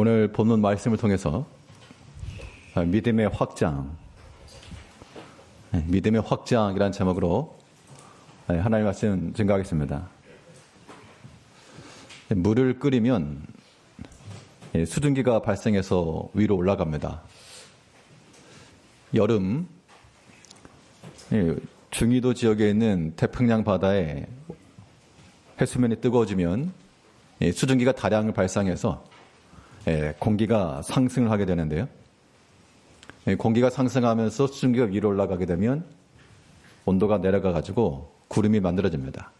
오늘 본문 말씀을 통해서 믿음의 확장, 믿음의 확장이라는 제목으로 하나님의 말씀 증거하겠습니다. 물을 끓이면 수증기가 발생해서 위로 올라갑니다. 여름 중위도 지역에 있는 태평양 바다에 해수면이 뜨거워지면 수증기가 다량을 발생해서 공기가 상승을 하게 되는데요. 공기가 상승하면서 수증기가 위로 올라가게 되면 온도가 내려가 가지고 구름이 만들어집니다.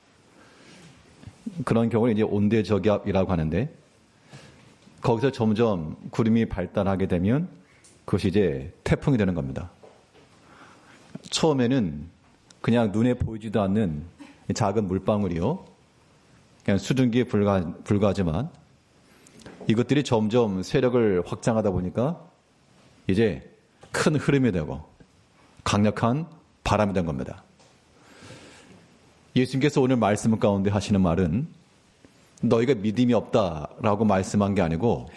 그런 경우를 이제 온대저기압이라고 하는데, 거기서 점점 구름이 발달하게 되면 그것이 이제 태풍이 되는 겁니다. 처음에는 그냥 눈에 보이지도 않는 작은 물방울이요, 그냥 수증기에 불과하지만 이것들이 점점 세력을 확장하다 보니까 이제 큰 흐름이 되고 강력한 바람이 된 겁니다. 예수님께서 오늘 말씀 가운데 하시는 말은 너희가 믿음이 없다라고 말씀한 게 아니고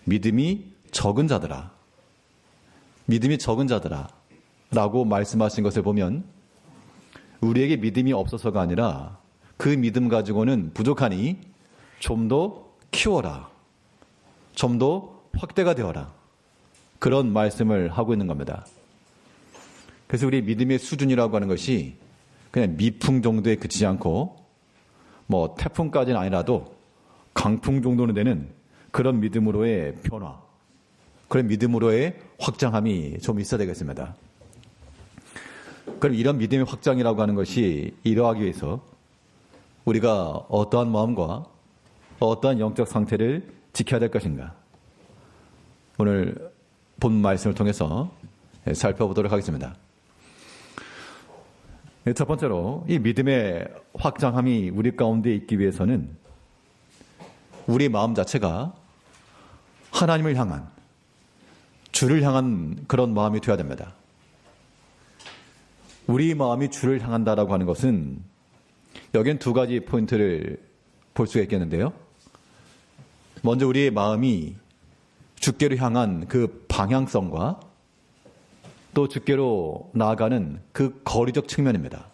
믿음이 적은 자들아, 믿음이 적은 자들아 라고 말씀하신 것을 보면 우리에게 믿음이 없어서가 아니라 그 믿음 가지고는 부족하니 좀 더 키워라, 좀 더 확대가 되어라, 그런 말씀을 하고 있는 겁니다. 그래서 우리 믿음의 수준이라고 하는 것이 그냥 미풍 정도에 그치지 않고 뭐 태풍까지는 아니라도 강풍 정도는 되는 그런 믿음으로의 변화, 그런 믿음으로의 확장함이 좀 있어야 되겠습니다. 그럼 이런 믿음의 확장이라고 하는 것이 이루어가기 위해서 우리가 어떠한 마음과 어떠한 영적 상태를 지켜야 될 것인가, 오늘 본 말씀을 통해서 살펴보도록 하겠습니다. 첫 번째로 이 믿음의 확장함이 우리 가운데 있기 위해서는 우리 마음 자체가 하나님을 향한, 주를 향한 그런 마음이 되어야 됩니다. 우리 마음이 주를 향한다라고 하는 것은 여기엔 두 가지 포인트를 볼 수가 있겠는데요. 먼저 우리의 마음이 주께로 향한 그 방향성과 또 주께로 나아가는 그 거리적 측면입니다.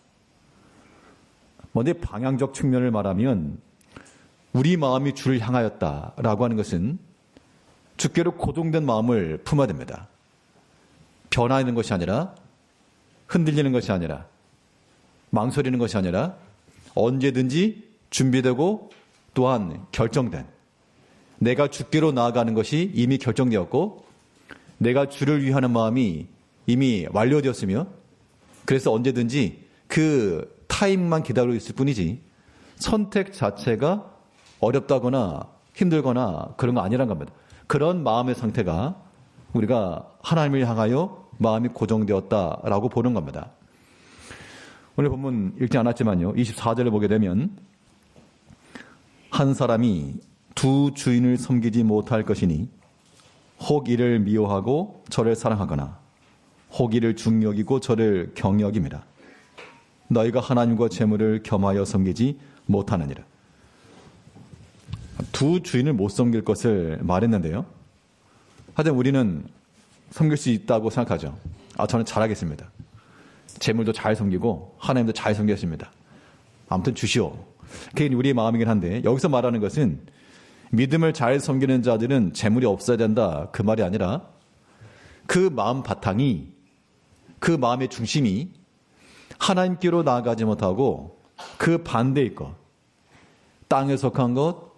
먼저 방향적 측면을 말하면 우리 마음이 주를 향하였다라고 하는 것은 주께로 고정된 마음을 품어야 됩니다. 변화하는 것이 아니라, 흔들리는 것이 아니라, 망설이는 것이 아니라 언제든지 준비되고 또한 결정된, 내가 주께로 나아가는 것이 이미 결정되었고 내가 주를 위하는 마음이 이미 완료되었으며, 그래서 언제든지 그 타임만 기다리고 있을 뿐이지 선택 자체가 어렵다거나 힘들거나 그런 거 아니란 겁니다. 그런 마음의 상태가 우리가 하나님을 향하여 마음이 고정되었다라고 보는 겁니다. 오늘 본문 읽지 않았지만요, 24절을 보게 되면 한 사람이 두 주인을 섬기지 못할 것이니 혹 이를 미워하고 저를 사랑하거나 혹 이를 중여기고 저를 경여김이라. 너희가 하나님과 재물을 겸하여 섬기지 못하느니라. 두 주인을 못 섬길 것을 말했는데요, 하여튼 우리는 섬길 수 있다고 생각하죠. 저는 잘하겠습니다. 재물도 잘 섬기고 하나님도 잘 섬기겠습니다. 아무튼 주시오. 그게 우리의 마음이긴 한데, 여기서 말하는 것은 믿음을 잘 섬기는 자들은 재물이 없어야 된다, 그 말이 아니라 그 마음 바탕이, 그 마음의 중심이 하나님께로 나아가지 못하고 그 반대의 것, 땅에 속한 것,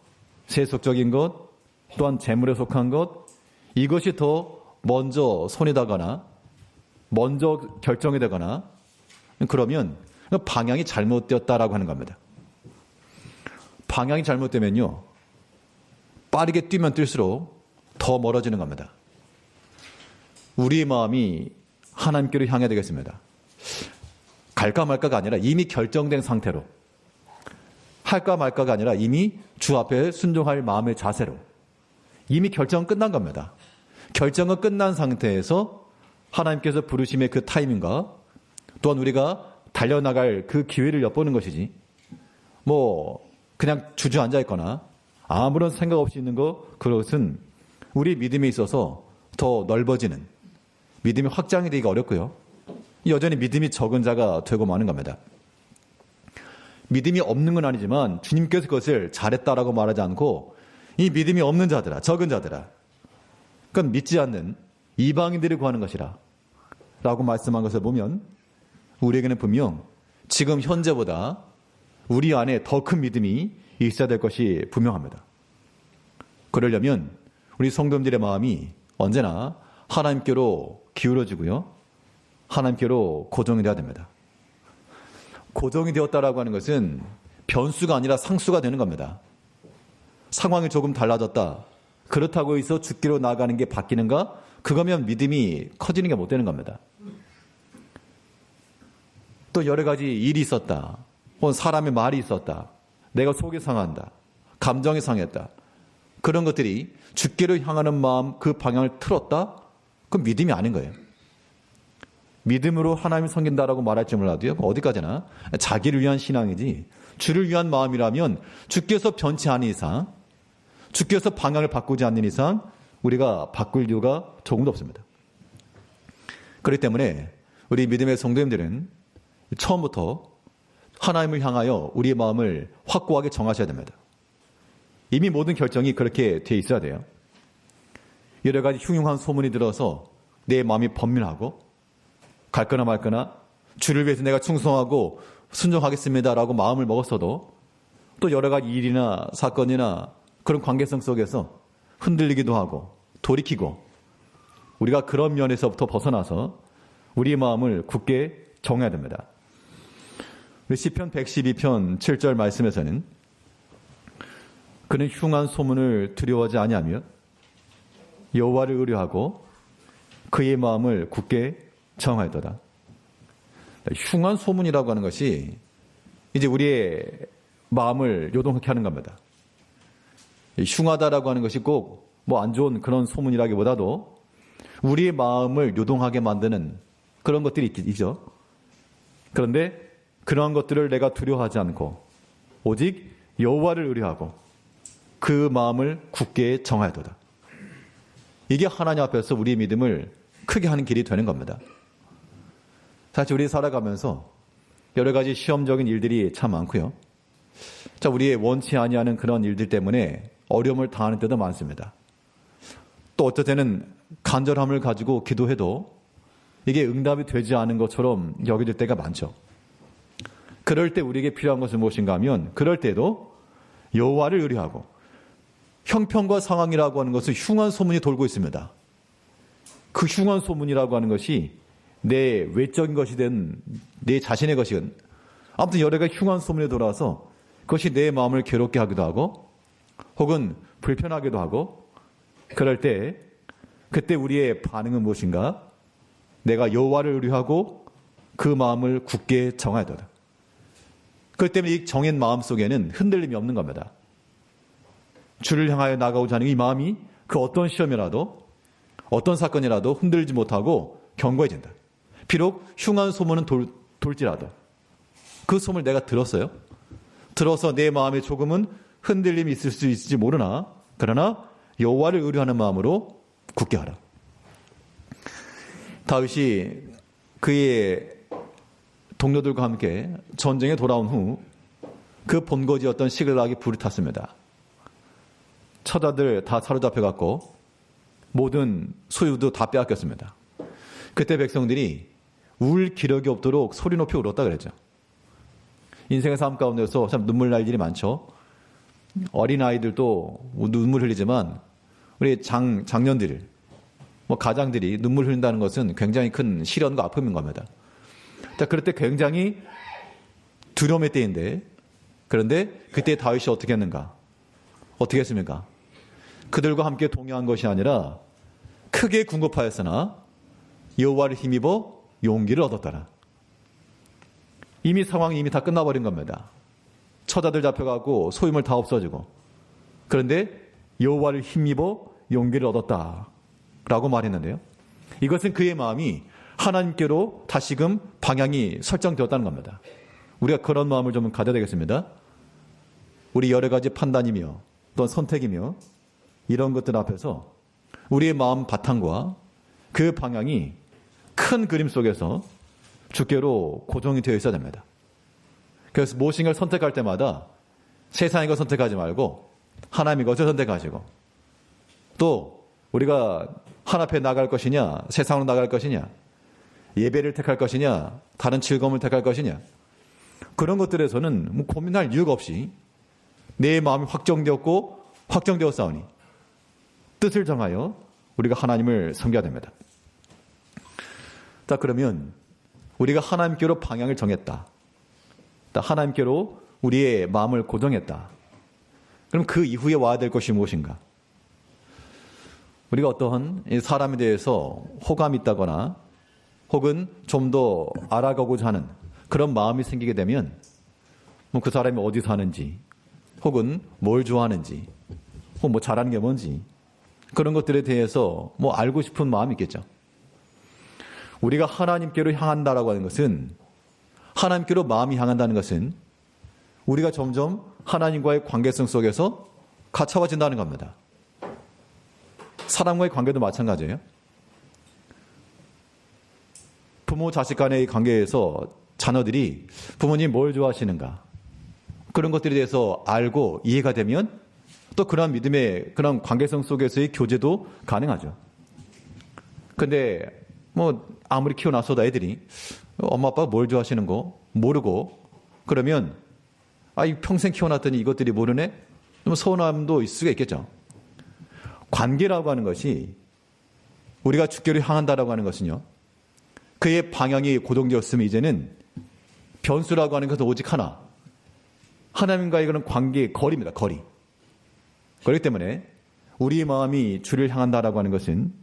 세속적인 것, 또한 재물에 속한 것, 이것이 더 먼저 손이 다거나 먼저 결정이 되거나, 그러면 방향이 잘못되었다라고 하는 겁니다. 방향이 잘못되면요, 빠르게 뛰면 뛸수록 더 멀어지는 겁니다. 우리의 마음이 하나님께로 향해야 되겠습니다. 갈까 말까가 아니라 이미 결정된 상태로, 할까 말까가 아니라 이미 주 앞에 순종할 마음의 자세로, 이미 결정은 끝난 겁니다. 결정은 끝난 상태에서 하나님께서 부르심의 그 타이밍과 또한 우리가 달려나갈 그 기회를 엿보는 것이지, 뭐 그냥 주저앉아 있거나 아무런 생각 없이 있는 것, 그것은 우리 믿음에 있어서 더 넓어지는, 믿음이 확장이 되기가 어렵고요. 여전히 믿음이 적은 자가 되고 마는 겁니다. 믿음이 없는 건 아니지만 주님께서 그것을 잘했다라고 말하지 않고 이 믿음이 없는 자들아, 적은 자들아, 그건 믿지 않는 이방인들이 구하는 것이라 라고 말씀한 것을 보면 우리에게는 분명 지금 현재보다 우리 안에 더 큰 믿음이 있어야 될 것이 분명합니다. 그러려면 우리 성도님들의 마음이 언제나 하나님께로 기울어지고요, 하나님께로 고정이 되어야 됩니다. 고정이 되었다라고 하는 것은 변수가 아니라 상수가 되는 겁니다. 상황이 조금 달라졌다, 그렇다고 해서 죽기로 나가는 게 바뀌는가? 그거면 믿음이 커지는 게 못 되는 겁니다. 또 여러 가지 일이 있었다, 혹은 사람의 말이 있었다, 내가 속이 상한다, 감정이 상했다, 그런 것들이 죽기로 향하는 마음 그 방향을 틀었다? 그건 믿음이 아닌 거예요. 믿음으로 하나님을 섬긴다라고 말할지 몰라도요, 어디까지나 자기를 위한 신앙이지 주를 위한 마음이라면 주께서 변치 않은 이상, 주께서 방향을 바꾸지 않는 이상 우리가 바꿀 이유가 조금도 없습니다. 그렇기 때문에 우리 믿음의 성도님들은 처음부터 하나님을 향하여 우리의 마음을 확고하게 정하셔야 됩니다. 이미 모든 결정이 그렇게 돼 있어야 돼요. 여러 가지 흉흉한 소문이 들어서 내 마음이 번민하고 갈거나 말거나 주를 위해서 내가 충성하고 순종하겠습니다라고 마음을 먹었어도 또 여러 가지 일이나 사건이나 그런 관계성 속에서 흔들리기도 하고 돌이키고, 우리가 그런 면에서부터 벗어나서 우리의 마음을 굳게 정해야 됩니다. 우리 시편 112편 7절 말씀에서는 그는 흉한 소문을 두려워하지 아니하며 여호와를 의뢰하고 그의 마음을 굳게 정하였도다. 흉한 소문이라고 하는 것이 이제 우리의 마음을 요동하게 하는 겁니다. 흉하다라고 하는 것이 꼭 뭐 안 좋은 그런 소문이라기보다도 우리의 마음을 요동하게 만드는 그런 것들이 있죠. 그런데 그러한 것들을 내가 두려워하지 않고 오직 여호와를 의뢰하고 그 마음을 굳게 정하여도다. 이게 하나님 앞에서 우리의 믿음을 크게 하는 길이 되는 겁니다. 사실 우리 살아가면서 여러 가지 시험적인 일들이 참 많고요. 자, 우리의 원치 아니하는 그런 일들 때문에 어려움을 당하는 때도 많습니다. 또 어떨 때는 간절함을 가지고 기도해도 이게 응답이 되지 않은 것처럼 여겨질 때가 많죠. 그럴 때 우리에게 필요한 것은 무엇인가 하면, 그럴 때도 여호와를 의뢰하고, 형편과 상황이라고 하는 것은 흉한 소문이 돌고 있습니다. 그 흉한 소문이라고 하는 것이 내 외적인 것이든 내 자신의 것이든 아무튼 여러 가지 흉한 소문이 돌아와서 그것이 내 마음을 괴롭게 하기도 하고 혹은 불편하기도 하고, 그럴 때 그때 우리의 반응은 무엇인가? 내가 여호와를 의뢰하고 그 마음을 굳게 정하여도다. 그렇기 때문에 이 정한 마음 속에는 흔들림이 없는 겁니다. 주를 향하여 나가고자 하는 이 마음이 그 어떤 시험이라도 어떤 사건이라도 흔들지 못하고 견고해진다. 비록 흉한 소문은 돌지라도 그 소문을 내가 들었어요. 들어서 내 마음에 조금은 흔들림이 있을 수 있을지 모르나, 그러나 여호와를 의뢰하는 마음으로 굳게 하라. 다윗이 그의 동료들과 함께 전쟁에 돌아온 후 그 본거지였던 시글락이 불이 탔습니다. 처자들 다 사로잡혀갔고 모든 소유도 다 빼앗겼습니다. 그때 백성들이 울 기력이 없도록 소리 높이 울었다 그랬죠. 인생의 삶 가운데서 참 눈물 날 일이 많죠. 어린아이들도 눈물 흘리지만 우리 장년들, 가장들이 눈물 흘린다는 것은 굉장히 큰 시련과 아픔인 겁니다. 자, 그럴 때 굉장히 두려움의 때인데, 그런데 그때 다윗이 어떻게 했는가? 어떻게 했습니까? 그들과 함께 동요한 것이 아니라 크게 궁급하였으나 여호와를 힘입어 용기를 얻었더라. 이미 상황이 이미 다 끝나버린 겁니다. 처자들 잡혀가고 소유물 다 없어지고, 그런데 여호와를 힘입어 용기를 얻었다라고 말했는데요. 이것은 그의 마음이 하나님께로 다시금 방향이 설정되었다는 겁니다. 우리가 그런 마음을 좀 가져야 되겠습니다. 우리 여러 가지 판단이며 또 선택이며 이런 것들 앞에서 우리의 마음 바탕과 그 방향이 큰 그림 속에서 주께로 고정이 되어 있어야 됩니다. 그래서 무엇인가를 선택할 때마다 세상의 것 선택하지 말고 하나님의 것을 선택하시고, 또 우리가 하나님 앞에 나갈 것이냐, 세상으로 나갈 것이냐, 예배를 택할 것이냐, 다른 즐거움을 택할 것이냐, 그런 것들에서는 뭐 고민할 이유가 없이 내 마음이 확정되었고 확정되었사오니 뜻을 정하여 우리가 하나님을 섬겨야 됩니다. 자, 그러면 우리가 하나님께로 방향을 정했다, 하나님께로 우리의 마음을 고정했다. 그럼 그 이후에 와야 될 것이 무엇인가? 우리가 어떠한 사람에 대해서 호감이 있다거나 혹은 좀 더 알아가고자 하는 그런 마음이 생기게 되면 뭐 그 사람이 어디 사는지, 혹은 뭘 좋아하는지, 혹은 뭐 잘하는 게 뭔지, 그런 것들에 대해서 뭐 알고 싶은 마음이 있겠죠. 우리가 하나님께로 향한다라고 하는 것은, 하나님께로 마음이 향한다는 것은 우리가 점점 하나님과의 관계성 속에서 가차워진다는 겁니다. 사람과의 관계도 마찬가지예요. 부모 자식 간의 관계에서 자녀들이 부모님 뭘 좋아하시는가, 그런 것들에 대해서 알고 이해가 되면 또 그런 믿음의 그런 관계성 속에서의 교제도 가능하죠. 근데 뭐 아무리 키워놨어도 애들이 엄마 아빠가 뭘 좋아하시는 거 모르고 그러면 평생 키워놨더니 이것들이 모르네? 좀 서운함도 있을 수가 있겠죠. 관계라고 하는 것이, 우리가 주께로 향한다라고 하는 것은요, 그의 방향이 고정되었으면 이제는 변수라고 하는 것은 오직 하나, 하나님과의 그런 관계의 거리입니다. 거리. 그렇기 때문에 우리의 마음이 주를 향한다라고 하는 것은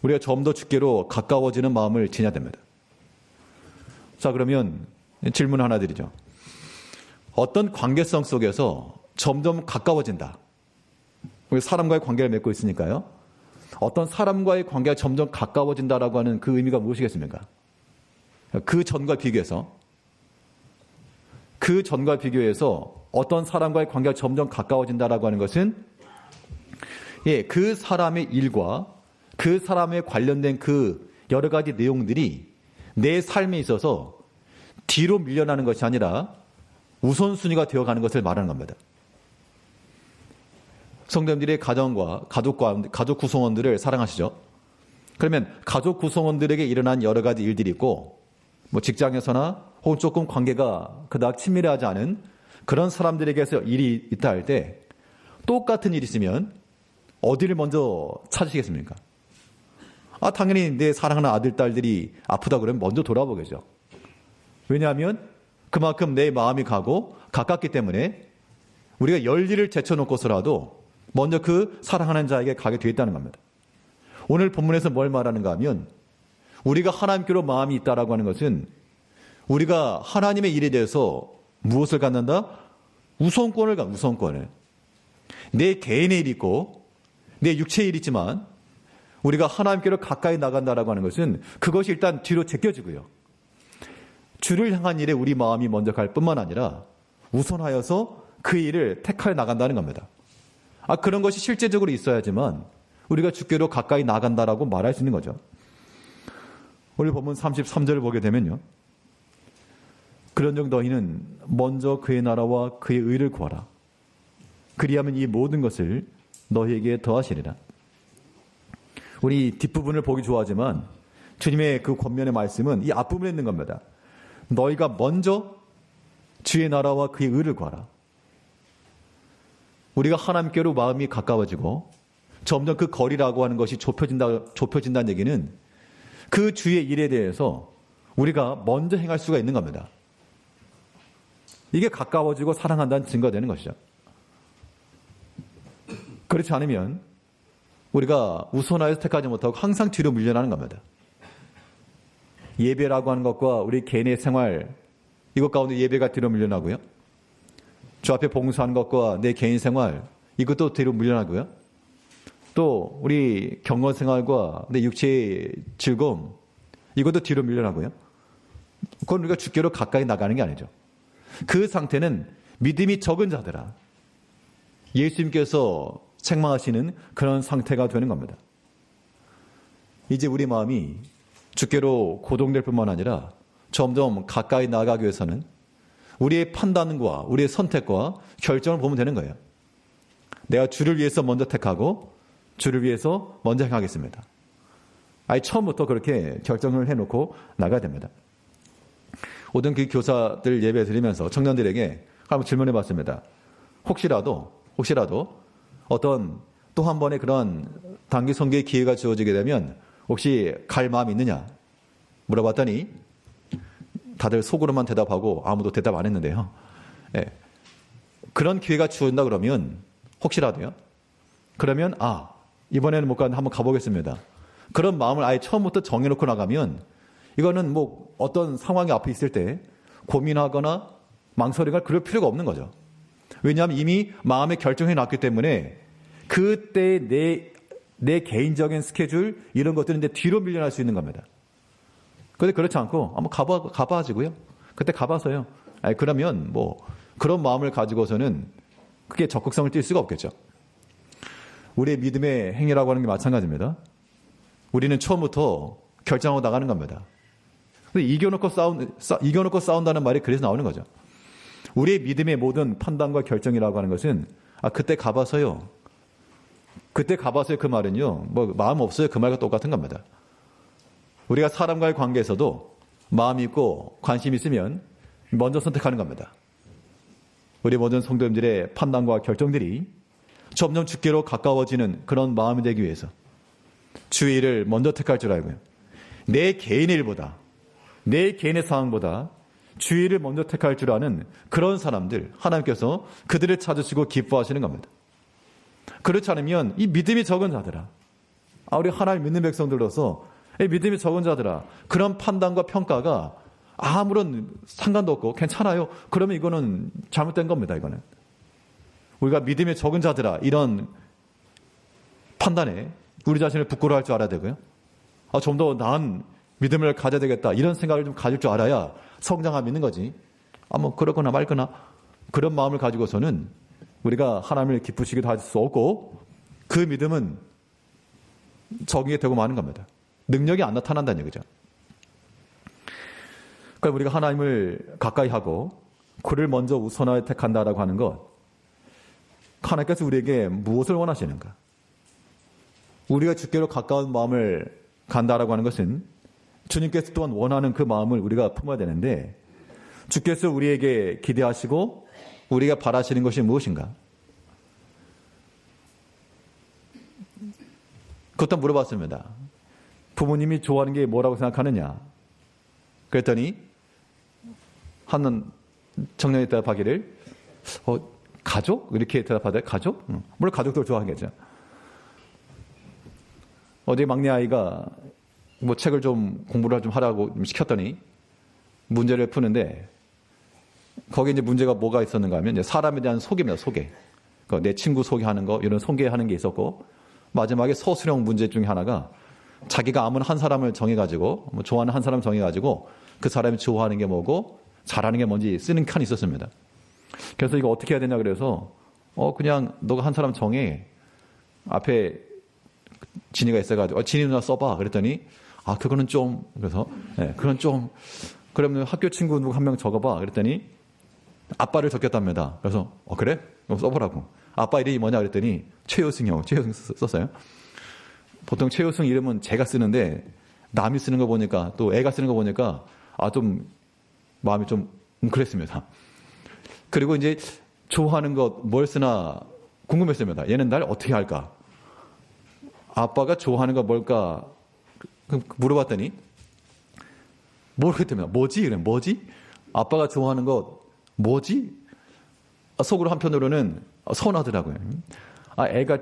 우리가 좀 더 주께로 가까워지는 마음을 지녀야 됩니다. 자, 그러면 질문 하나 드리죠. 어떤 관계성 속에서 점점 가까워진다. 우리 사람과의 관계를 맺고 있으니까요. 어떤 사람과의 관계가 점점 가까워진다라고 하는 그 의미가 무엇이겠습니까? 그 전과 비교해서 어떤 사람과의 관계가 점점 가까워진다라고 하는 것은, 그 사람의 일과 그 사람에 관련된 그 여러 가지 내용들이 내 삶에 있어서 뒤로 밀려나는 것이 아니라 우선순위가 되어가는 것을 말하는 겁니다. 성도님들의 가정과 가족 구성원들을 사랑하시죠? 그러면 가족 구성원들에게 일어난 여러 가지 일들이 있고, 뭐 직장에서나 혹은 조금 관계가 그닥 친밀하지 않은 그런 사람들에게서 일이 있다 할 때 똑같은 일이 있으면 어디를 먼저 찾으시겠습니까? 당연히 내 사랑하는 아들, 딸들이 아프다 그러면 먼저 돌아보겠죠. 왜냐하면 그만큼 내 마음이 가고 가깝기 때문에 우리가 열일을 제쳐놓고서라도 먼저 그 사랑하는 자에게 가게 되어 있다는 겁니다. 오늘 본문에서 뭘 말하는가 하면, 우리가 하나님께로 마음이 있다라고 하는 것은 우리가 하나님의 일에 대해서 무엇을 갖는다? 우선권을. 내 개인의 일이 있고 내 육체의 일이 있지만 우리가 하나님께로 가까이 나간다라고 하는 것은 그것이 일단 뒤로 제껴지고요. 주를 향한 일에 우리 마음이 먼저 갈 뿐만 아니라 우선하여서 그 일을 택하여 나간다는 겁니다. 그런 것이 실제적으로 있어야지만 우리가 주께로 가까이 나간다라고 말할 수 있는 거죠. 오늘 본문 33절을 보게 되면요, 그런즉 너희는 먼저 그의 나라와 그의 의를 구하라. 그리하면 이 모든 것을 너희에게 더하시리라. 우리 뒷부분을 보기 좋아하지만 주님의 그 권면의 말씀은 이 앞부분에 있는 겁니다. 너희가 먼저 주의 나라와 그의 의를 구하라. 우리가 하나님께로 마음이 가까워지고 점점 그 거리라고 하는 것이 좁혀진다는 얘기는 그 주의 일에 대해서 우리가 먼저 행할 수가 있는 겁니다. 이게 가까워지고 사랑한다는 증거가 되는 것이죠. 그렇지 않으면 우리가 우선하여서 택하지 못하고 항상 뒤로 밀려나는 겁니다. 예배라고 하는 것과 우리 개인의 생활, 이것 가운데 예배가 뒤로 밀려나고요. 주 앞에 봉사하는 것과 내 개인 생활, 이것도 뒤로 밀려나고요. 또 우리 경건 생활과 내 육체의 즐거움, 이것도 뒤로 밀려나고요. 그건 우리가 주께로 가까이 나가는 게 아니죠. 그 상태는 믿음이 적은 자들아, 예수님께서 책망하시는 그런 상태가 되는 겁니다. 이제 우리 마음이 주께로 고동될 뿐만 아니라 점점 가까이 나아가기 위해서는 우리의 판단과 우리의 선택과 결정을 보면 되는 거예요. 내가 주를 위해서 먼저 택하고 주를 위해서 먼저 행하겠습니다. 아예 처음부터 그렇게 결정을 해놓고 나가야 됩니다. 모든 그 교사들 예배 드리면서 청년들에게 한번 질문해 봤습니다. 혹시라도 어떤 또 한 번의 그런 단기 선교의 기회가 주어지게 되면 혹시 갈 마음이 있느냐 물어봤더니 다들 속으로만 대답하고 아무도 대답 안 했는데요. 예. 그런 기회가 주어진다 그러면 혹시라도요. 그러면 이번에는 못 가는데 한번 가보겠습니다. 그런 마음을 아예 처음부터 정해놓고 나가면 이거는 뭐 어떤 상황이 앞에 있을 때 고민하거나 망설이거나 그럴 필요가 없는 거죠. 왜냐하면 이미 마음에 결정해 놨기 때문에 그때 내 개인적인 스케줄 이런 것들은 이제 뒤로 밀려날 수 있는 겁니다. 그런데 그렇지 않고 한번 가봐지고요. 그때 가봐서요. 그러면 뭐 그런 마음을 가지고서는 그게 적극성을 띨 수가 없겠죠. 우리의 믿음의 행위라고 하는 게 마찬가지입니다. 우리는 처음부터 결정하고 나가는 겁니다. 근데 이겨놓고 싸운다는 말이 그래서 나오는 거죠. 우리의 믿음의 모든 판단과 결정이라고 하는 것은 그때 가봐서요. 그때 가봐서요 그 말은요. 뭐 마음 없어요 그 말과 똑같은 겁니다. 우리가 사람과의 관계에서도 마음이 있고 관심이 있으면 먼저 선택하는 겁니다. 우리 모든 성도님들의 판단과 결정들이 점점 주께로 가까워지는 그런 마음이 되기 위해서 주의 일을 먼저 택할 줄 알고요. 내 개인의 일보다 내 개인의 상황보다 주의 일을 먼저 택할 줄 아는 그런 사람들 하나님께서 그들을 찾으시고 기뻐하시는 겁니다. 그렇지 않으면 이 믿음이 적은 자들아 우리 하나님 믿는 백성들로서 이 믿음이 적은 자들아 그런 판단과 평가가 아무런 상관도 없고 괜찮아요. 그러면 이거는 잘못된 겁니다. 이거는 우리가 믿음이 적은 자들아 이런 판단에 우리 자신을 부끄러워할 줄 알아야 되고요. 좀 더 나은 믿음을 가져야 되겠다 이런 생각을 좀 가질 줄 알아야 성장함이 있는 거지. 뭐 그렇거나 말거나 그런 마음을 가지고서는 우리가 하나님을 기쁘시기도 할 수 없고 그 믿음은 적응이 되고 마는 겁니다. 능력이 안 나타난다는 얘기죠. 그러니까 우리가 하나님을 가까이 하고 그를 먼저 우선하여 택한다라고 하는 것 하나님께서 우리에게 무엇을 원하시는가? 우리가 주께로 가까운 마음을 간다라고 하는 것은 주님께서 또한 원하는 그 마음을 우리가 품어야 되는데 주께서 우리에게 기대하시고 우리가 바라시는 것이 무엇인가? 그것도 물어봤습니다. 부모님이 좋아하는 게 뭐라고 생각하느냐? 그랬더니 한 청년이 대답하기를 가족? 이렇게 대답하더라고요. 가족? 물론 가족도 좋아하겠죠. 어제 막내 아이가 뭐 책을 좀 공부를 좀 하라고 시켰더니 문제를 푸는데 거기에 이제 문제가 뭐가 있었는가 하면 이제 사람에 대한 소개입니다. 소개. 내 친구 소개하는 거 이런 소개하는 게 있었고 마지막에 서술형 문제 중에 하나가 자기가 아무나 한 사람을 정해가지고 뭐 좋아하는 한 사람 정해가지고 그 사람이 좋아하는 게 뭐고 잘하는 게 뭔지 쓰는 칸이 있었습니다. 그래서 이거 어떻게 해야 되냐 그래서 그냥 너가 한 사람 정해 앞에 진이가 있어가지고 진이 누나 써봐 그랬더니 그거는 좀 그래서 그건 좀 그러면 학교 친구 누구 한 명 적어봐 그랬더니 아빠를 적겠답니다. 그래서 그래? 그럼 써보라고. 아빠 이름이 뭐냐 그랬더니 최효승 썼어요. 보통 최효승 이름은 제가 쓰는데 남이 쓰는 거 보니까 또 애가 쓰는 거 보니까 좀 마음이 좀 웅크렸습니다. 그리고 이제 좋아하는 것 뭘 쓰나 궁금했습니다. 얘는 날 어떻게 할까? 아빠가 좋아하는 거 뭘까? 물어봤더니 모르겠다며. 뭐지? 그래 뭐지? 아빠가 좋아하는 것 뭐지? 속으로 한편으로는 서운하더라고요. 애가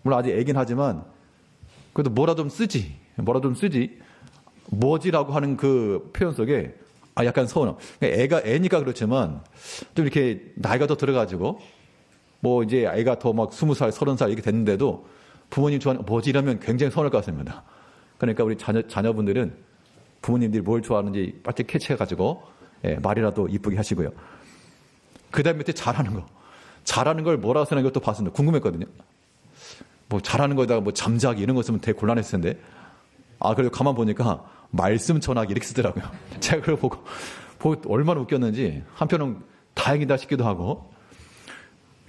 물론 아직 애긴 하지만 그래도 뭐라 좀 쓰지. 뭐지라고 하는 그 표현 속에 약간 서운함. 애가 애니까 그렇지만 좀 이렇게 나이가 더 들어가지고 뭐 이제 애가 더 막 20살, 30살 이렇게 됐는데도 부모님 좋아하는 뭐지 이러면 굉장히 서운할 것 같습니다. 그러니까 우리 자녀분들은 부모님들이 뭘 좋아하는지 빨리 캐치해가지고 말이라도 이쁘게 하시고요. 그 다음 밑에 잘하는 걸 뭐라고 쓰는 것도 봤습니다. 궁금했거든요. 뭐 잘하는 거에다가 뭐 잠자기 이런 거 쓰면 되게 곤란했을 텐데 그래도 가만 보니까 말씀 전하기 이렇게 쓰더라고요. 제가 그걸 보고 얼마나 웃겼는지 한편은 다행이다 싶기도 하고.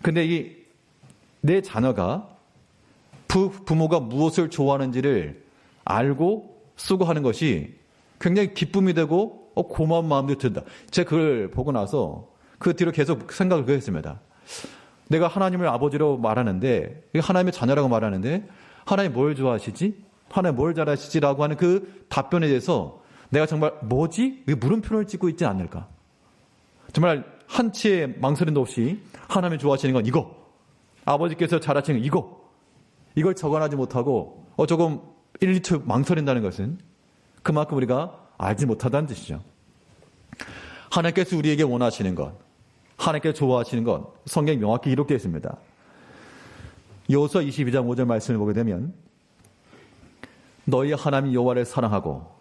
근데 내 자녀가 부모가 무엇을 좋아하는지를 알고 쓰고 하는 것이 굉장히 기쁨이 되고 고마운 마음도 든다. 제가 그걸 보고 나서 그 뒤로 계속 생각을 했습니다. 내가 하나님을 아버지로 말하는데, 하나님의 자녀라고 말하는데 하나님 뭘 좋아하시지? 하나님 뭘 잘하시지라고 하는 그 답변에 대해서 내가 정말 뭐지? 왜 물음표를 찍고 있지 않을까? 정말 한치의 망설임도 없이 하나님이 좋아하시는 건 이거, 아버지께서 잘하시는 건 이걸 적어내지 못하고 조금 1, 2초 망설인다는 것은 그만큼 우리가 알지 못하다는 뜻이죠. 하나님께서 우리에게 원하시는 것, 하나님께서 좋아하시는 것, 성경에 명확히 기록되어 있습니다. 여호수아 22장 5절 말씀을 보게 되면 너희 하나님 여호와를 사랑하고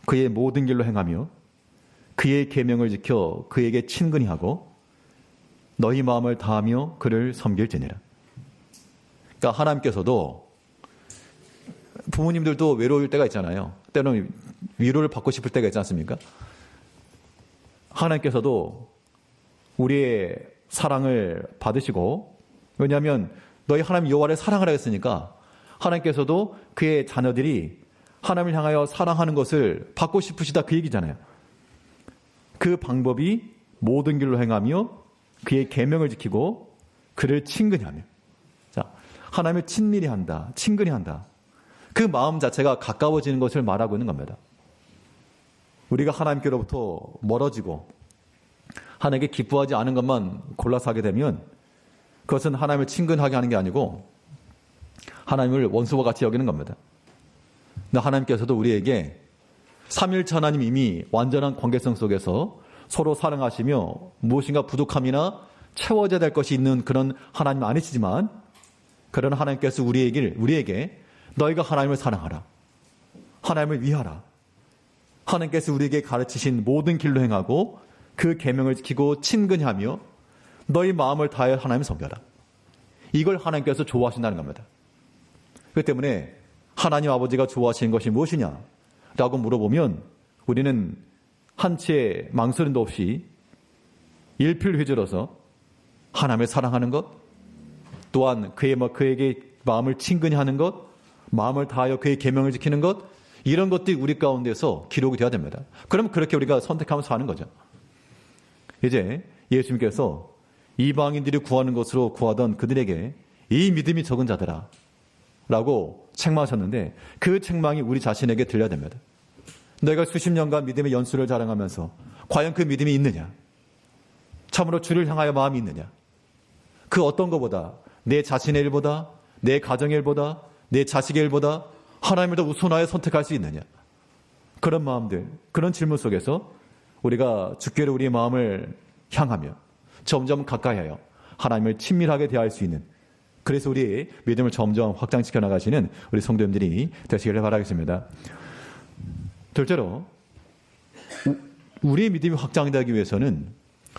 그의 모든 길로 행하며 그의 계명을 지켜 그에게 친근히 하고 너희 마음을 다하며 그를 섬길지니라. 그러니까 하나님께서도, 부모님들도 외로울 때가 있잖아요. 때로는 위로를 받고 싶을 때가 있지 않습니까? 하나님께서도 우리의 사랑을 받으시고, 왜냐하면 너희 하나님 여호와를 사랑하라 했으니까 하나님께서도 그의 자녀들이 하나님을 향하여 사랑하는 것을 받고 싶으시다, 그 얘기잖아요. 그 방법이 모든 길로 행하며 그의 계명을 지키고 그를 친근히 하며. 자, 하나님을 친밀히 한다, 친근히 한다. 그 마음 자체가 가까워지는 것을 말하고 있는 겁니다. 우리가 하나님께로부터 멀어지고 하나님께 기뻐하지 않은 것만 골라서 하게 되면 그것은 하나님을 친근하게 하는 게 아니고 하나님을 원수와 같이 여기는 겁니다. 근데 하나님께서도 우리에게 삼일체 하나님 이미 완전한 관계성 속에서 서로 사랑하시며 무엇인가 부족함이나 채워져야 될 것이 있는 그런 하나님 아니시지만, 그런 하나님께서 우리에게 너희가 하나님을 사랑하라, 하나님을 위하라, 하나님께서 우리에게 가르치신 모든 길로 행하고 그 계명을 지키고 친근히 하며 너희 마음을 다하여 하나님을 섬겨라. 이걸 하나님께서 좋아하신다는 겁니다. 그렇기 때문에 하나님 아버지가 좋아하시는 것이 무엇이냐 라고 물어보면 우리는 한치의 망설임도 없이 일필휘절어서 하나님을 사랑하는 것, 또한 그에게 마음을 친근히 하는 것, 마음을 다하여 그의 계명을 지키는 것, 이런 것들이 우리 가운데서 기록이 되어야 됩니다. 그럼 그렇게 우리가 선택하면서 사는 거죠. 이제 예수님께서 이방인들이 구하는 것으로 구하던 그들에게 이 믿음이 적은 자들아 라고 책망하셨는데, 그 책망이 우리 자신에게 들려야 됩니다. 내가 수십 년간 믿음의 연수를 자랑하면서 과연 그 믿음이 있느냐, 참으로 주를 향하여 마음이 있느냐, 그 어떤 것보다, 내 자신의 일보다, 내 가정의 일보다, 내 자식의 일보다 하나님을 더 우선하여 선택할 수 있느냐, 그런 마음들, 그런 질문 속에서 우리가 주께로 우리의 마음을 향하며 점점 가까이하여 하나님을 친밀하게 대할 수 있는, 그래서 우리의 믿음을 점점 확장시켜 나가시는 우리 성도님들이 되시기를 바라겠습니다. 둘째로, 우리의 믿음이 확장되기 위해서는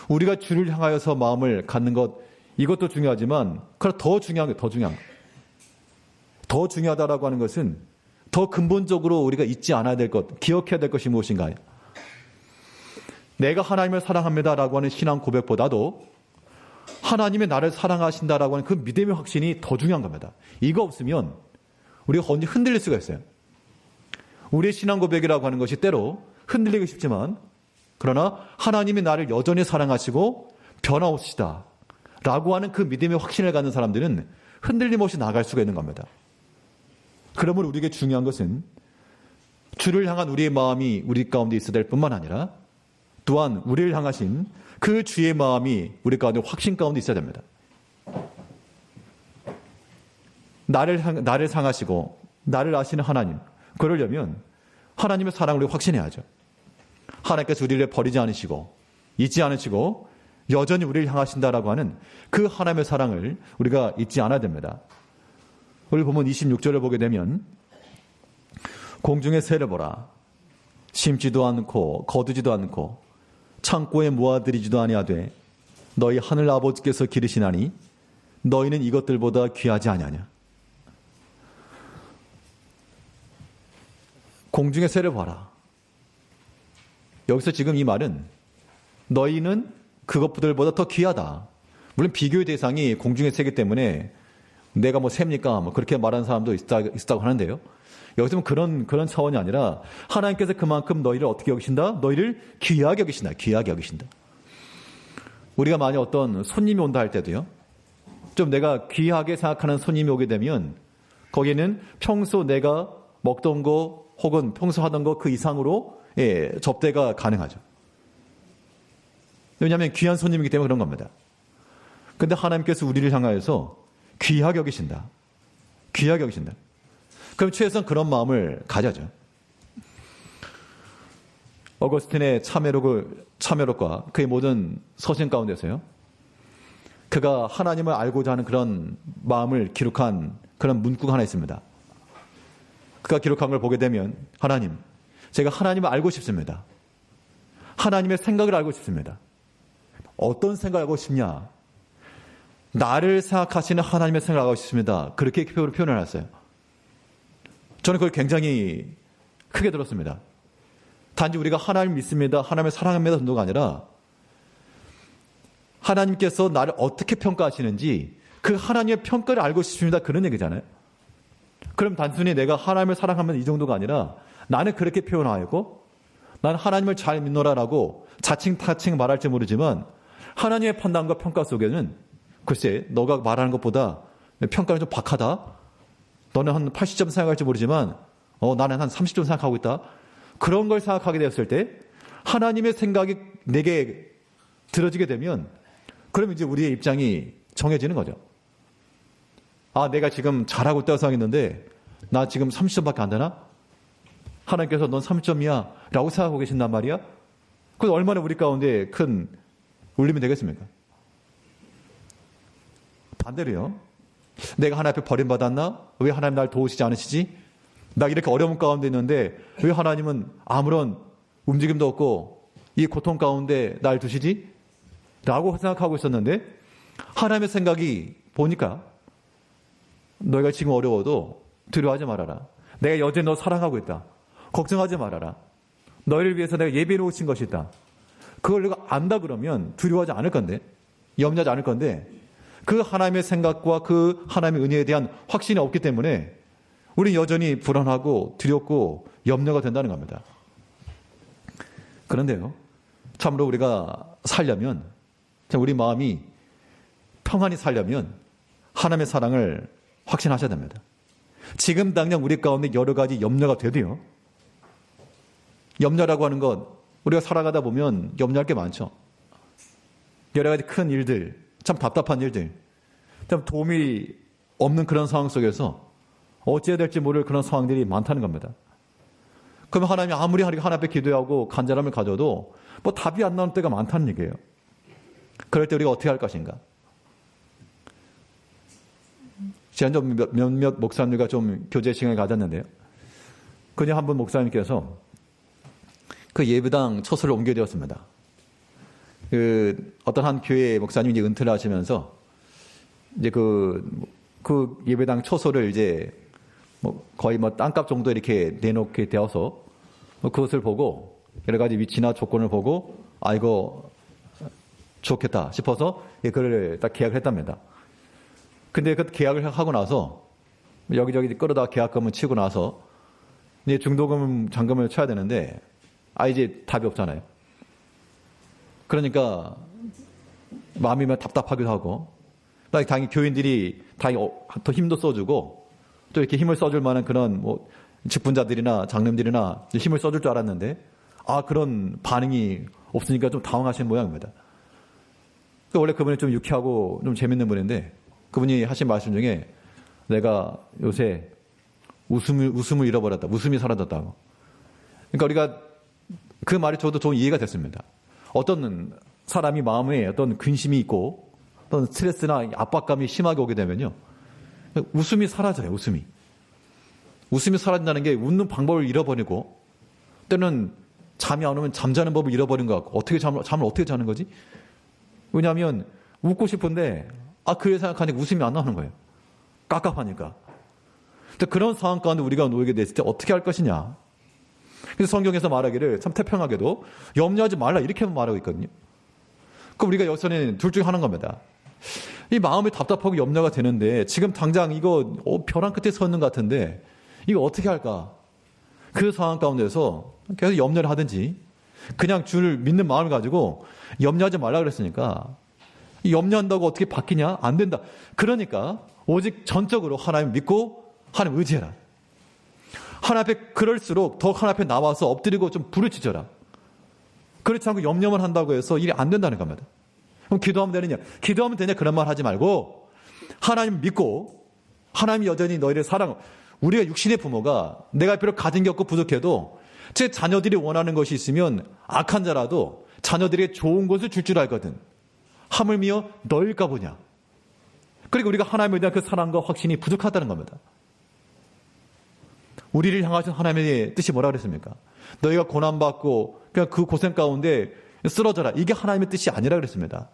우리가 주를 향하여서 마음을 갖는 것, 이것도 중요하지만 그러나 더 중요한 것, 더 중요하다라고 하는 것은 더 근본적으로 우리가 잊지 않아야 될 것, 기억해야 될 것이 무엇인가요? 내가 하나님을 사랑합니다라고 하는 신앙 고백보다도 하나님의 나를 사랑하신다라고 하는 그 믿음의 확신이 더 중요한 겁니다. 이거 없으면 우리가 언제 흔들릴 수가 있어요. 우리의 신앙 고백이라고 하는 것이 때로 흔들리기 쉽지만, 그러나 하나님이 나를 여전히 사랑하시고 변화없으시다 라고 하는 그 믿음의 확신을 갖는 사람들은 흔들림 없이 나아갈 수가 있는 겁니다. 그러므로 우리에게 중요한 것은 주를 향한 우리의 마음이 우리 가운데 있어야 될 뿐만 아니라 또한 우리를 향하신 그 주의 마음이 우리 가운데 확신 가운데 있어야 됩니다. 나를 상하시고 나를 아시는 하나님, 그러려면 하나님의 사랑을 우리가 확신해야죠. 하나님께서 우리를 버리지 않으시고 잊지 않으시고 여전히 우리를 향하신다라고 하는 그 하나님의 사랑을 우리가 잊지 않아야 됩니다. 오늘 보면 26절을 보게 되면 공중의 새를 보라, 심지도 않고 거두지도 않고 창고에 모아들이지도 아니하되 너희 하늘 아버지께서 기르시나니 너희는 이것들보다 귀하지 아니하냐. 공중의 새를 봐라. 여기서 지금 이 말은 너희는 그것들보다 더 귀하다. 물론 비교의 대상이 공중의 새이기 때문에 내가 뭐 셉니까? 뭐 그렇게 말하는 사람도 있다고 하는데요. 여기서는 그런 차원이 아니라 하나님께서 그만큼 너희를 어떻게 여기신다? 너희를 귀하게 여기신다. 귀하게 여기신다. 우리가 만약 어떤 손님이 온다 할 때도요. 좀 내가 귀하게 생각하는 손님이 오게 되면 거기에는 평소 내가 먹던 거 혹은 평소 하던 거 그 이상으로 접대가 가능하죠. 왜냐하면 귀한 손님이기 때문에 그런 겁니다. 근데 하나님께서 우리를 향하여서 귀하게 여기신다. 귀하게 여기신다. 그럼 최소한 그런 마음을 가져야죠. 어거스틴의 참회록과 그의 모든 서신 가운데서요. 그가 하나님을 알고자 하는 그런 마음을 기록한 그런 문구가 하나 있습니다. 그가 기록한 걸 보게 되면 하나님, 제가 하나님을 알고 싶습니다. 하나님의 생각을 알고 싶습니다. 어떤 생각을 알고 싶냐? 나를 생각하시는 하나님의 생각을 알고 싶습니다. 그렇게 표현을 했어요. 저는 그걸 굉장히 크게 들었습니다. 단지 우리가 하나님을 믿습니다. 하나님을 사랑합니다. 정도가 아니라 하나님께서 나를 어떻게 평가하시는지 그 하나님의 평가를 알고 싶습니다. 그런 얘기잖아요. 그럼 단순히 내가 하나님을 사랑하면 이 정도가 아니라 나는 그렇게 표현하고 나는 하나님을 잘 믿노라라고 자칭 말할지 모르지만 하나님의 판단과 평가 속에는 글쎄 너가 말하는 것보다 평가는 좀 박하다. 너는 한 80점 생각할지 모르지만 나는 한 30점 생각하고 있다. 그런 걸 생각하게 되었을 때 하나님의 생각이 내게 들어지게 되면 그럼 이제 우리의 입장이 정해지는 거죠. 아, 내가 지금 잘하고 있다고 생각했는데 나 지금 30점밖에 안 되나? 하나님께서 넌 30점이야 라고 생각하고 계신단 말이야? 그건 얼마나 우리 가운데 큰 울림이 되겠습니까? 반대로요. 내가 하나님 앞에 버림받았나? 왜 하나님 날 도우시지 않으시지? 나 이렇게 어려운 가운데 있는데 왜 하나님은 아무런 움직임도 없고 이 고통 가운데 날 두시지? 라고 생각하고 있었는데 하나님의 생각이 보니까 너희가 지금 어려워도 두려워하지 말아라. 내가 여전히 너 사랑하고 있다. 걱정하지 말아라. 너희를 위해서 내가 예비해 놓으신 것이 있다. 그걸 내가 안다 그러면 두려워하지 않을 건데 염려하지 않을 건데 그 하나님의 생각과 그 하나님의 은혜에 대한 확신이 없기 때문에 우리는 여전히 불안하고 두렵고 염려가 된다는 겁니다. 그런데요. 참으로 우리가 살려면 우리 마음이 평안히 살려면 하나님의 사랑을 확신하셔야 됩니다. 지금 당장 우리 가운데 여러 가지 염려가 돼도요. 염려라고 하는 것 우리가 살아가다 보면 염려할 게 많죠. 여러 가지 큰 일들, 참 답답한 일들, 참 도움이 없는 그런 상황 속에서 어찌해야 될지 모를 그런 상황들이 많다는 겁니다. 그러면 하나님이 아무리 하나님 앞에 기도하고 간절함을 가져도 뭐 답이 안 나오는 때가 많다는 얘기예요. 그럴 때 우리가 어떻게 할 것인가? 지난주 몇몇 목사님과 좀 교제 시간을 가졌는데요. 그냥 한 분 목사님께서 그 예배당 처소를 옮겨되었습니다. 어떤 한 교회 목사님이 이제 은퇴를 하시면서 이제 그 예배당 처소를 이제 거의 땅값 정도 이렇게 내놓게 되어서 그것을 보고 여러 가지 위치나 조건을 보고 이거 좋겠다 싶어서 그걸 딱 계약을 했답니다. 근데 그 계약을 하고 나서 여기저기 끌어다 계약금을 치고 나서 이제 중도금 잔금을 쳐야 되는데 이제 답이 없잖아요. 그러니까 마음이 답답하기도 하고 당연히 교인들이 당연히 더 힘도 써주고 또 이렇게 힘을 써줄 만한 그런 직분자들이나 장님들이나 힘을 써줄 줄 알았는데 그런 반응이 없으니까 좀 당황하시는 모양입니다. 원래 그분이 좀 유쾌하고 좀 재밌는 분인데 그분이 하신 말씀 중에 내가 요새 웃음을 잃어버렸다. 웃음이 사라졌다고. 그러니까 우리가 그 말이 저도 좀 이해가 됐습니다. 어떤 사람이 마음에 어떤 근심이 있고 어떤 스트레스나 압박감이 심하게 오게 되면요. 웃음이 사라져요. 웃음이 사라진다는 게 웃는 방법을 잃어버리고 때는 잠이 안 오면 잠자는 법을 잃어버린 것 같고 잠을 어떻게 자는 거지? 왜냐하면 웃고 싶은데 그에 생각하니까 웃음이 안 나오는 거예요. 깝깝하니까. 그런 상황 가운데 우리가 놓이게 됐을 때 어떻게 할 것이냐. 그래서 성경에서 말하기를 참 태평하게도 염려하지 말라 이렇게 말하고 있거든요. 그럼 우리가 여기서는 둘 중에 하나인 겁니다. 이 마음이 답답하고 염려가 되는데 지금 당장 이거 벼랑 끝에 서 있는 것 같은데 이거 어떻게 할까? 그 상황 가운데서 계속 염려를 하든지 그냥 주를 믿는 마음을 가지고 염려하지 말라 그랬으니까 염려한다고 어떻게 바뀌냐? 안 된다. 그러니까 오직 전적으로 하나님 믿고 하나님 의지해라. 하나님 앞에 그럴수록 더 하나님 앞에 나와서 엎드리고 좀 부르짖어라. 그렇지 않고 염려만 한다고 해서 일이 안 된다는 겁니다. 그럼 기도하면 되느냐? 기도하면 되냐? 그런 말 하지 말고 하나님 믿고 하나님이 여전히 너희를 사랑하고 우리가 육신의 부모가 내가 비록 가진 게 없고 부족해도 제 자녀들이 원하는 것이 있으면 악한 자라도 자녀들에게 좋은 것을 줄 줄 알거든. 하물며 너일까 보냐. 그리고 우리가 하나님에 대한 그 사랑과 확신이 부족하다는 겁니다. 우리를 향하신 하나님의 뜻이 뭐라 그랬습니까? 너희가 고난받고 그냥 그 고생 가운데 쓰러져라. 이게 하나님의 뜻이 아니라 그랬습니다.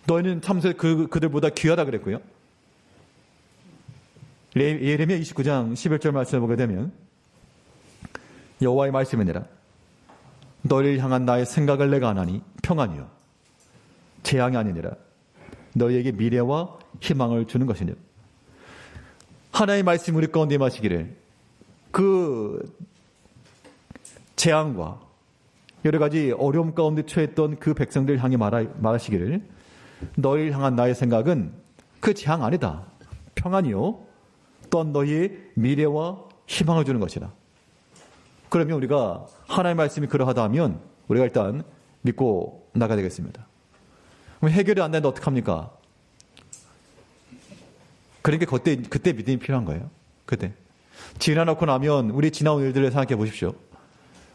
너희는 참새 그들보다 귀하다 그랬고요. 예레미야 29장 11절 말씀을 보게 되면 여호와의 말씀이니라. 너희를 향한 나의 생각을 내가 아나니 평안이요 재앙이 아니니라. 너희에게 미래와 희망을 주는 것이니. 하나님의 말씀이 우리 가운데 임하시기를 그 재앙과 여러 가지 어려움 가운데 처했던 그 백성들을 향해 말하시기를 너희를 향한 나의 생각은 그 재앙 아니다. 평안이요 또한 너희의 미래와 희망을 주는 것이다. 그러면 우리가 하나님의 말씀이 그러하다 하면 우리가 일단 믿고 나가야 되겠습니다. 그럼 해결이 안 되는데 어떡합니까? 그러니까 그때 믿음이 필요한 거예요. 그때. 지나놓고 나면 우리 지나온 일들을 생각해 보십시오.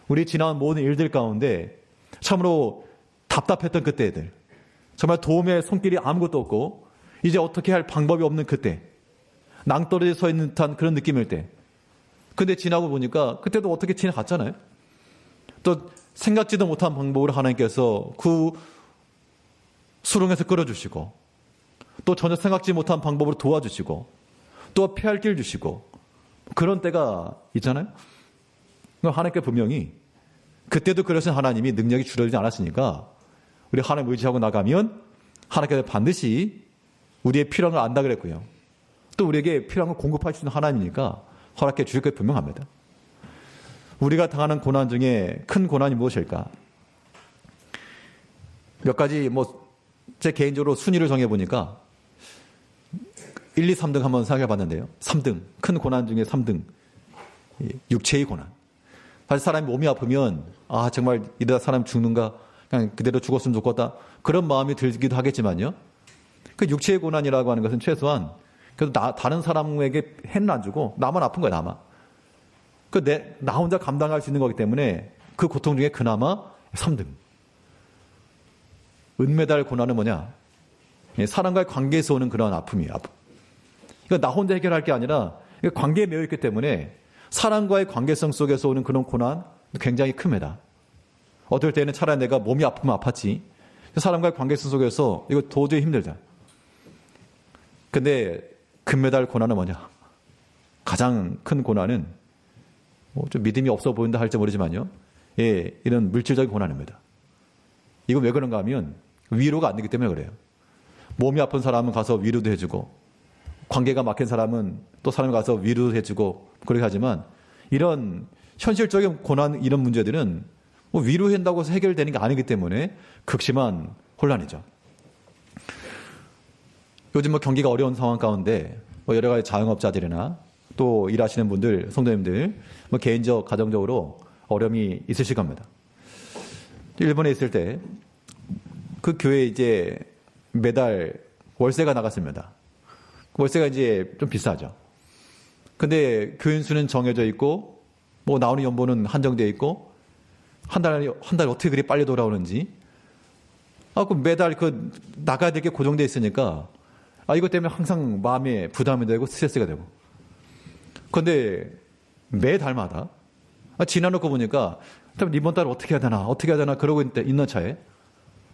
우리 지나온 모든 일들 가운데 참으로 답답했던 그때들, 정말 도움의 손길이 아무것도 없고 이제 어떻게 할 방법이 없는 그때, 낭떠러지에 서 있는 듯한 그런 느낌일 때. 근데 지나고 보니까 그때도 어떻게 지나갔잖아요. 또 생각지도 못한 방법으로 하나님께서 그 수렁에서 끌어주시고 또 전혀 생각지 못한 방법으로 도와주시고 또 피할 길 주시고 그런 때가 있잖아요. 하나님께 분명히 그때도 그러신 하나님이 능력이 줄어들지 않았으니까 우리 하나님 의지하고 나가면 하나님께서 반드시 우리의 필요한 걸 안다 그랬고요. 또 우리에게 필요한 걸 공급할 수 있는 하나님이니까 허락해 주실 게 분명합니다. 우리가 당하는 고난 중에 큰 고난이 무엇일까? 몇 가지 제 개인적으로 순위를 정해보니까 1, 2, 3등 한번 생각해 봤는데요. 3등, 큰 고난 중에 3등. 육체의 고난. 사실 사람이 몸이 아프면 정말 이러다 사람 죽는가 그냥 그대로 죽었으면 좋겠다 그런 마음이 들기도 하겠지만요. 그 육체의 고난이라고 하는 것은 최소한 그래도 다른 사람에게 해는 안 주고 나만 아픈 거야. 나만. 나 혼자 감당할 수 있는 거기 때문에 그 고통 중에 그나마 3등. 은메달 고난은 뭐냐? 사람과의 관계에서 오는 그런 아픔이에요. 이거 나 혼자 해결할 게 아니라 관계에 매여 있기 때문에 사람과의 관계성 속에서 오는 그런 고난 굉장히 큽니다. 어떨 때는 차라리 내가 몸이 아프면 아팠지. 사람과의 관계성 속에서 이거 도저히 힘들다. 근데 금메달 고난은 뭐냐? 가장 큰 고난은 좀 믿음이 없어 보인다 할지 모르지만요. 이런 물질적인 고난입니다. 이거 왜 그런가 하면 위로가 안 되기 때문에 그래요. 몸이 아픈 사람은 가서 위로도 해주고 관계가 막힌 사람은 또 사람이 가서 위로도 해주고 그렇게 하지만 이런 현실적인 고난 이런 문제들은 위로한다고 해서 해결되는 게 아니기 때문에 극심한 혼란이죠. 요즘 경기가 어려운 상황 가운데 여러 가지 자영업자들이나 또 일하시는 분들, 성도님들 개인적, 가정적으로 어려움이 있으실 겁니다. 일본에 있을 때 그 교회에 이제 매달 월세가 나갔습니다. 월세가 이제 좀 비싸죠. 근데 교인 수는 정해져 있고 나오는 연봉은 한정되어 있고 한 달 어떻게 그리 빨리 돌아오는지 그 매달 나가야 될 게 고정되어 있으니까 이것 때문에 항상 마음에 부담이 되고 스트레스가 되고. 근데 매달마다 지나놓고 보니까 이번 달 어떻게 해야 되나 그러고 있는 차에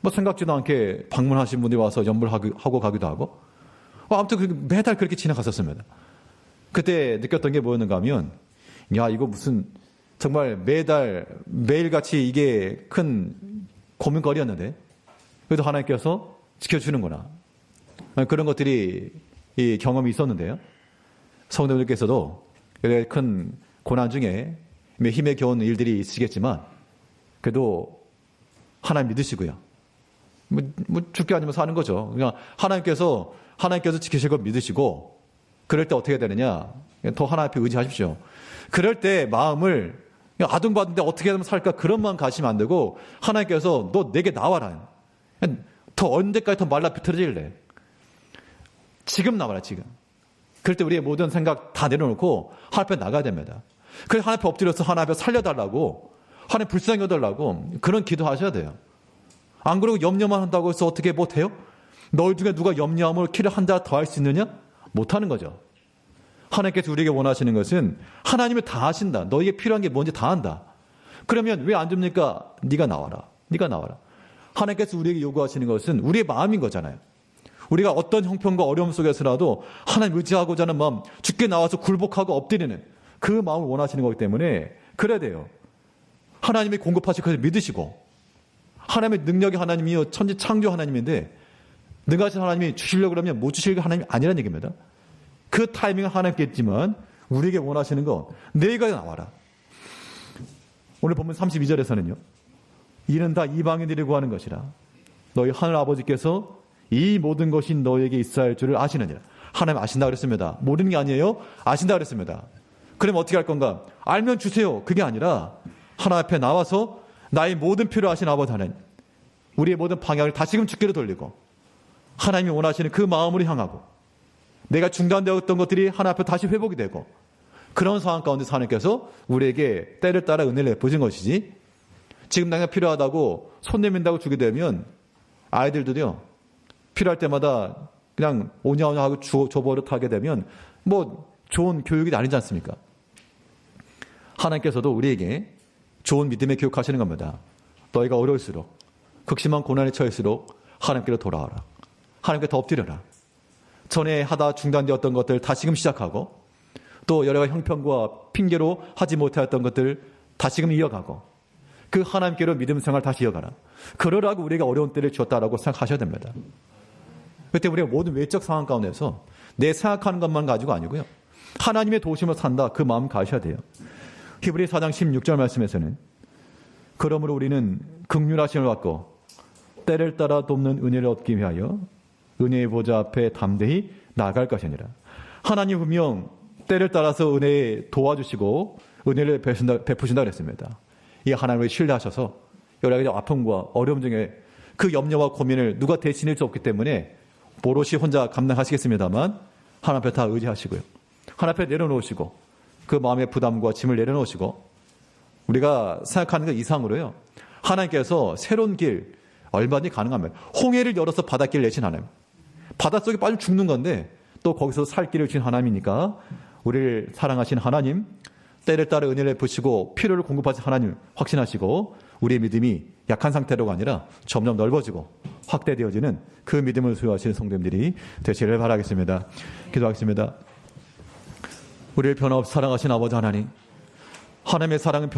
생각지도 않게 방문하신 분들이 와서 연불하고 가기도 하고 아무튼 매달 그렇게 지나갔었습니다. 그때 느꼈던 게 뭐였는가 하면 이거 무슨 정말 매일같이 이게 큰 고민거리였는데, 그래도 하나님께서 지켜주는구나. 그런 것들이 이 경험이 있었는데요. 성도들께서도 큰 고난 중에 힘에 겨운 일들이 있으시겠지만, 그래도 하나님 믿으시고요. 죽게 아니면 사는 거죠. 그냥 하나님께서 지키실 걸 믿으시고, 그럴 때 어떻게 되느냐? 더 하나님 앞에 의지하십시오. 그럴 때 마음을 아둥바둥데 어떻게 하면 살까? 그런 마음 가시면 안 되고, 하나님께서 너 내게 나와라. 더 언제까지 더 말라 비틀어질래? 지금 나와라, 지금. 그럴 때 우리의 모든 생각 다 내려놓고 하나님 앞에 나가야 됩니다. 그래서 하나님 앞에 엎드려서 하나님 앞에 살려달라고, 하나님 불쌍히 여달라고 그런 기도하셔야 돼요. 안 그러고 염려만 한다고 해서 어떻게 못해요? 너희 중에 누가 염려함을 키를 한 달 더 할 수 있느냐? 못하는 거죠. 하나님께서 우리에게 원하시는 것은 하나님을 다 하신다. 너에게 필요한 게 뭔지 다 한다. 그러면 왜 안 줍니까? 네가 나와라. 네가 나와라. 하나님께서 우리에게 요구하시는 것은 우리의 마음인 거잖아요. 우리가 어떤 형편과 어려움 속에서라도 하나님 의지하고자 하는 마음, 주께 나와서 굴복하고 엎드리는 그 마음을 원하시는 거기 때문에 그래야 돼요. 하나님이 공급하실 것을 믿으시고, 하나님의 능력이 하나님이요 천지 창조 하나님인데, 능하신 하나님이 주시려고 그러면 못 주실 하나님이 아니라는 얘기입니다. 그 타이밍은 하나님께 있지만 우리에게 원하시는 건 내가 나와라. 오늘 보면 32절에서는요. 이는 다 이방인들이 구하는 것이라. 너희 하늘 아버지께서 이 모든 것이 너에게 있어야 할 줄을 아시느니라. 하나님 아신다 그랬습니다. 모르는 게 아니에요. 아신다 그랬습니다. 그럼 어떻게 할 건가? 알면 주세요. 그게 아니라 하나님 앞에 나와서 나의 모든 필요를 아신 아버지 하나님, 우리의 모든 방향을 다시금 주께로 돌리고 하나님이 원하시는 그 마음으로 향하고, 내가 중단되었던 것들이 하나님 앞에 다시 회복이 되고, 그런 상황 가운데서 하나님께서 우리에게 때를 따라 은혜를 베푸신 것이지, 지금 당장 필요하다고 손 내민다고 주게 되면 아이들도요, 필요할 때마다 그냥 오냐오냐 하고 줘버릇 하게 되면 뭐 좋은 교육이 아니지 않습니까? 하나님께서도 우리에게 좋은 믿음의 교육하시는 겁니다. 너희가 어려울수록, 극심한 고난에 처할수록 하나님께로 돌아와라. 하나님께 더 엎드려라. 전에 하다 중단되었던 것들 다시금 시작하고, 또 여러 가지 형편과 핑계로 하지 못하였던 것들 다시금 이어가고, 그 하나님께로 믿음 생활 다시 이어가라. 그러라고 우리가 어려운 때를 주었다라고 생각하셔야 됩니다. 그때 우리가 모든 외적 상황 가운데서 내 생각하는 것만 가지고 아니고요, 하나님의 도우심을 산다, 그 마음 가셔야 돼요. 히브리 4장 16절 말씀에서는 그러므로 우리는 긍휼하심을 받고 때를 따라 돕는 은혜를 얻기 위하여 은혜의 보좌 앞에 담대히 나아갈 것이니라. 하나님 분명 때를 따라서 은혜에 도와주시고 은혜를 베푸신다 그랬습니다. 이 하나님을 신뢰하셔서 여러 가지 아픔과 어려움 중에 그 염려와 고민을 누가 대신할 수 없기 때문에 오롯이 혼자 감당하시겠습니다만, 하나님 앞에 다 의지하시고요, 하나님 앞에 내려놓으시고, 그 마음의 부담과 짐을 내려놓으시고, 우리가 생각하는 것 이상으로요, 하나님께서 새로운 길 얼마든지 가능합니다. 홍해를 열어서 바닷길 내신 하나님, 바닷속에 빠져 죽는 건데 또 거기서 살 길을 주신 하나님이니까, 우리를 사랑하신 하나님, 때를 따라 은혜를 베푸시고 필요를 공급하신 하나님 확신하시고, 우리의 믿음이 약한 상태로가 아니라 점점 넓어지고 확대되어지는 그 믿음을 소유하시는 성도님들이 되시기를 바라겠습니다. 기도하겠습니다. 우리를 변함없이 사랑하신 아버지 하나님, 하나님의 사랑은